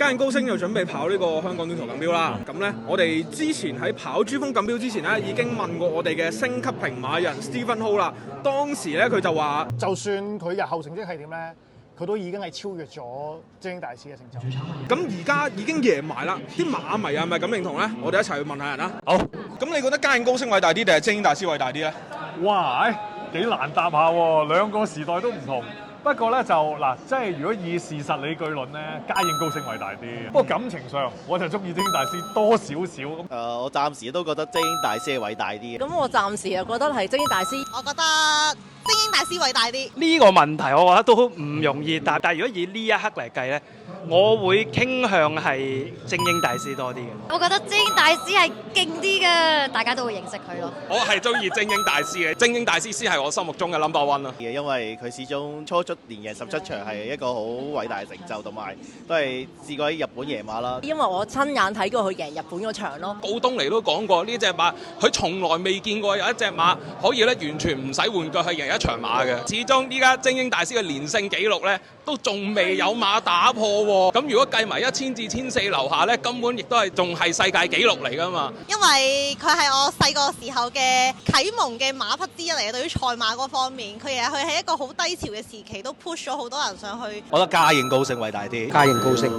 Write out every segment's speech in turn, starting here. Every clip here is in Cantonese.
嘉應高升就準備跑呢個香港短途錦標啦。咁呢，我哋之前喺跑珠峰錦標之前呢，已經問過我哋嘅星級評馬人 Stephen Ho 啦。當時呢，佢就話，就算佢日後成績係點呢，佢都已經係超越咗精英大師嘅成就。咁而家已經贏埋啦，啲馬迷係咪咁認同呢？我哋一齊去問下人啦。好，咁你覺得嘉應高升偉大啲定係精英大師偉大啲呢？哇，幾難答下喎，兩個時代都唔同。不過咧就嗱，即係如果以事實理據論咧，嘉應高升偉大啲。不過感情上，我就中意精英大師多少少。我暫時都覺得精英大師係偉大啲。咁我暫時又覺得係精英大師。我覺得精英大師偉大啲。呢個問題我覺得都唔容易答，但係如果以呢一刻嚟計咧，我會傾向係精英大師多啲嘅。我覺得精英大師係勁啲嘅，大家都會認識佢咯。我係中意精英大師嘅，精英大師先係我心目中嘅 number one 啦。因為佢始終初出連贏17場係一個好偉大嘅成就，同埋都係試過喺日本贏馬啦。因為我親眼睇過佢贏日本嗰場咯。高東尼都講過呢隻馬，佢從來未見過有一隻馬可以咧完全唔使換腳去贏一場馬嘅。始終依家精英大師嘅連勝紀錄咧，都仲未有馬打破喎。咁如果計埋1000至1400樓下咧，根本亦都係仲係世界紀錄嚟㗎嘛。因為佢係我細個時候嘅啟蒙嘅馬匹之一嚟嘅，對於賽馬嗰方面，佢係一個好低潮嘅時期，都 push 咗好多人上去。我覺得嘉應高升偉大啲。嘉應高升，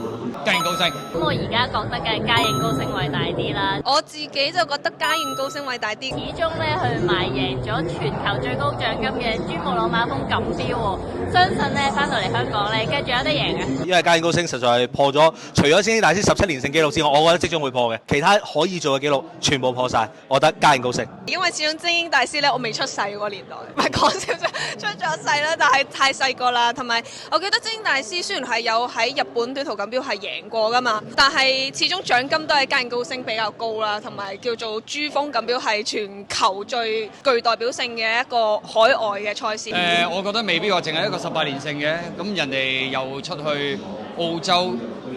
嘉應高升。咁我而家覺得梗係嘉應高升偉大啲啦。我自己就覺得嘉應高升偉大啲。始終咧佢賣贏咗全球最高獎金嘅珠穆朗瑪峰錦標喎，相信咧翻到嚟香港咧，繼續有得贏嘅。因為嘉應高升實在係破咗，除咗精英大師17連勝紀錄之外，我覺得即將會破嘅，其他可以做嘅紀錄全部破晒，我覺得嘉應高升。因為始終精英大師咧，我未出世嗰個年代，唔係講笑啫，出咗世啦，但係太細個啦。同埋我記得精英大師雖然係有喺日本短途錦標係贏過噶嘛，但係始終獎金都係嘉應高升比較高啦，同埋叫做珠峰錦標係全球最具代表性嘅一個海外嘅賽事。我覺得未必話淨係一個18連勝嘅，咁人哋又出去澳洲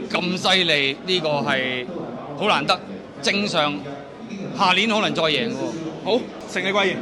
咁犀利，呢個係好難得，正常下年可能再贏喎。好，承你貴言。